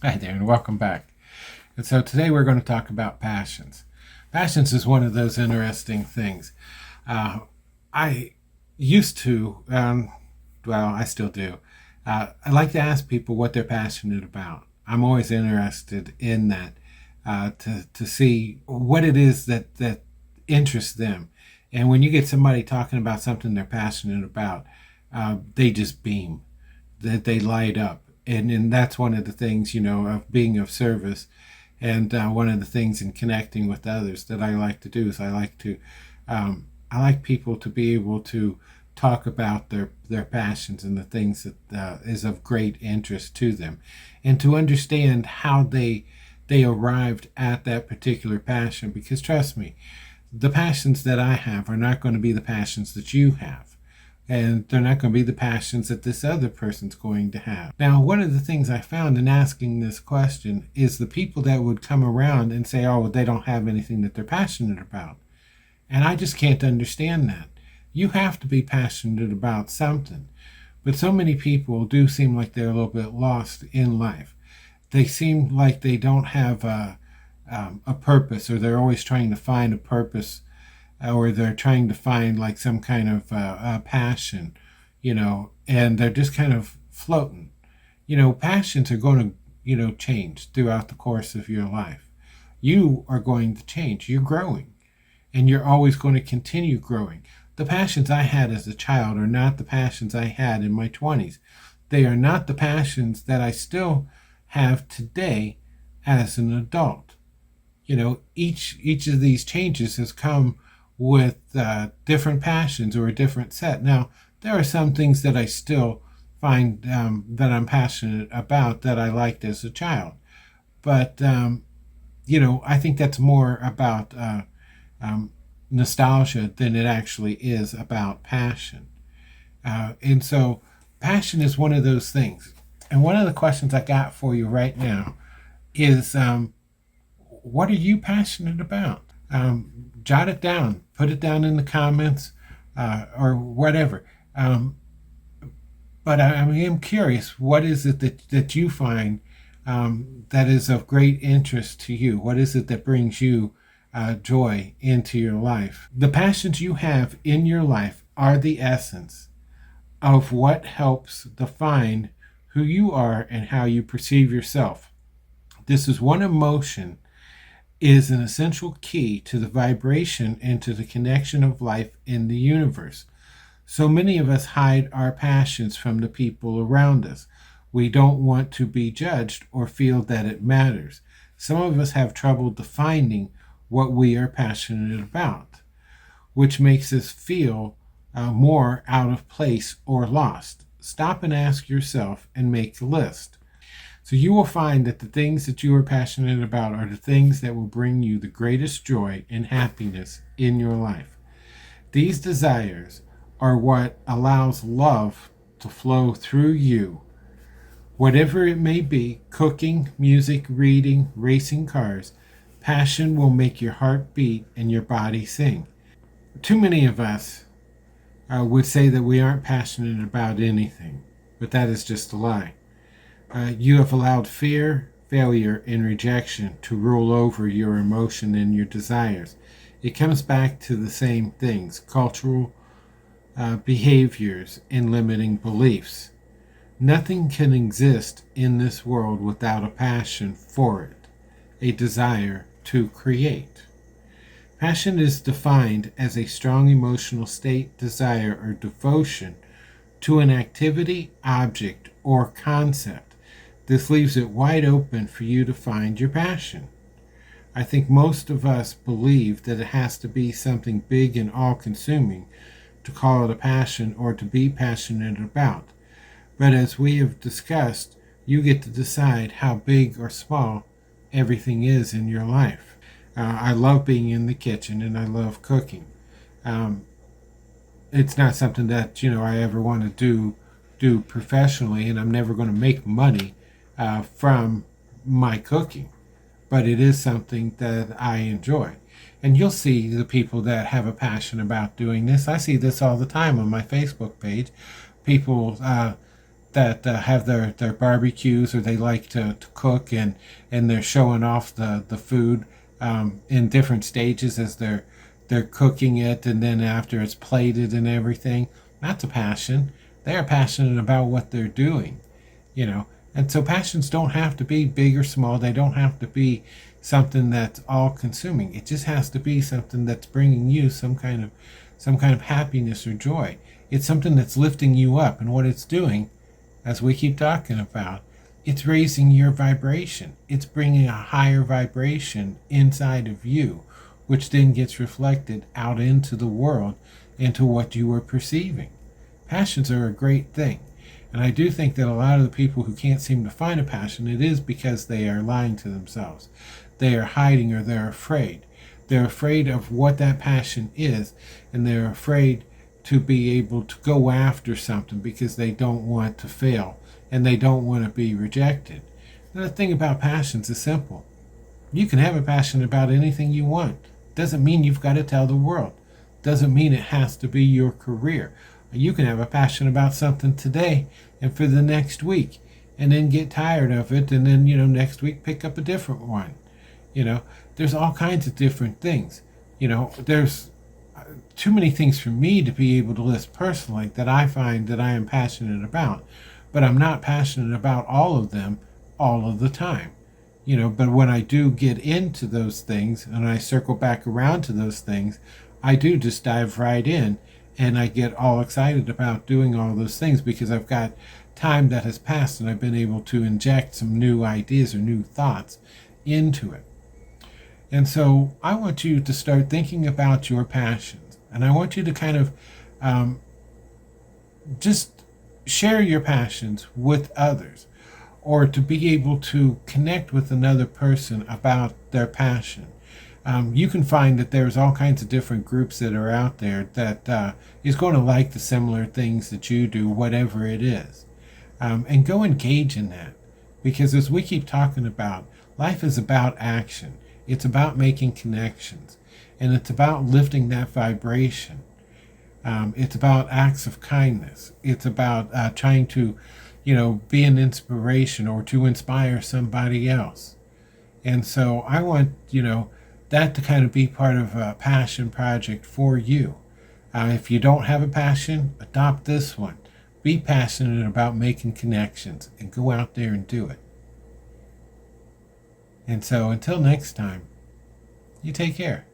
Hi there, and welcome back. And so today we're going to talk about passions. Passions is one of those interesting things. I used to, I still do. I like to ask people what they're passionate about. I'm always interested in that to see what it is that interests them. And when you get somebody talking about something they're passionate about, they just beam, that they light up. And that's one of the things, of being of service. And one of the things in connecting with others that I like to do is I like people to be able to talk about their passions and the things that is of great interest to them, and to understand how they arrived at that particular passion. Because trust me, the passions that I have are not going to be the passions that you have. And they're not going to be the passions that this other person's going to have. Now, one of the things I found in asking this question is the people that would come around and say, oh, well, they don't have anything that they're passionate about. And I just can't understand that. You have to be passionate about something. But so many people do seem like they're a little bit lost in life. They seem like they don't have a purpose, or they're always trying to find a purpose, or they're trying to find like some kind of passion, and they're just kind of floating. Passions are going to, change throughout the course of your life. You are going to change. You're growing, and you're always going to continue growing. The passions I had as a child are not the passions I had in my 20s. They are not the passions that I still have today as an adult. Each of these changes has come with different passions or a different set. Now, there are some things that I still find that I'm passionate about that I liked as a child. But, I think that's more about nostalgia than it actually is about passion. And so passion is one of those things. And one of the questions I got for you right now is, what are you passionate about? Jot it down, put it down in the comments, or whatever. But I am curious, what is it that you find that is of great interest to you? What is it that brings you joy into your life? The passions you have in your life are the essence of what helps define who you are and how you perceive yourself. This is one emotion is an essential key to the vibration and to the connection of life in the universe. So many of us hide our passions from the people around us. We don't want to be judged or feel that it matters. Some of us have trouble defining what we are passionate about, which makes us feel more out of place or lost. Stop and ask yourself and make a list. So you will find that the things that you are passionate about are the things that will bring you the greatest joy and happiness in your life. These desires are what allows love to flow through you. Whatever it may be, cooking, music, reading, racing cars, passion will make your heart beat and your body sing. Too many of us would say that we aren't passionate about anything, but that is just a lie. You have allowed fear, failure, and rejection to rule over your emotion and your desires. It comes back to the same things: cultural behaviors and limiting beliefs. Nothing can exist in this world without a passion for it, a desire to create. Passion is defined as a strong emotional state, desire, or devotion to an activity, object, or concept. This leaves it wide open for you to find your passion. I think most of us believe that it has to be something big and all-consuming to call it a passion or to be passionate about. But as we have discussed, you get to decide how big or small everything is in your life. I love being in the kitchen and I love cooking. It's not something that I ever want to do professionally, and I'm never going to make money from my cooking, but it is something that I enjoy. And you'll see the people that have a passion about doing this. I see this all the time on my Facebook page. People that have their barbecues, or they like to cook, and they're showing off the food in different stages as they're cooking it, and then after it's plated and everything. That's a passion. They are passionate about what they're doing, you know. And so passions don't have to be big or small. They don't have to be something that's all consuming. It just has to be something that's bringing you some kind of happiness or joy. It's something that's lifting you up, and what it's doing, as we keep talking about, it's raising your vibration. It's bringing a higher vibration inside of you, which then gets reflected out into the world, into what you are perceiving. Passions are a great thing. And I do think that a lot of the people who can't seem to find a passion, it is because they are lying to themselves. They are hiding, or they're afraid. They're afraid of what that passion is, and they're afraid to be able to go after something because they don't want to fail and they don't want to be rejected. And the thing about passions is simple. You can have a passion about anything you want. Doesn't mean you've got to tell the world. Doesn't mean it has to be your career. You can have a passion about something today and for the next week, and then get tired of it, and then, next week pick up a different one. There's all kinds of different things. There's too many things for me to be able to list personally that I find that I am passionate about, but I'm not passionate about all of them all of the time. But when I do get into those things and I circle back around to those things, I do just dive right in, and I get all excited about doing all those things because I've got time that has passed and I've been able to inject some new ideas or new thoughts into it. And so I want you to start thinking about your passions, and I want you to kind of just share your passions with others, or to be able to connect with another person about their passion. You can find that there's all kinds of different groups that are out there that is going to like the similar things that you do, whatever it is. And go engage in that. Because as we keep talking about, life is about action. It's about making connections. And it's about lifting that vibration. It's about acts of kindness. It's about trying to, be an inspiration or to inspire somebody else. And so I want, that to kind of be part of a passion project for you. If you don't have a passion, adopt this one. Be passionate about making connections and go out there and do it. And so until next time, you take care.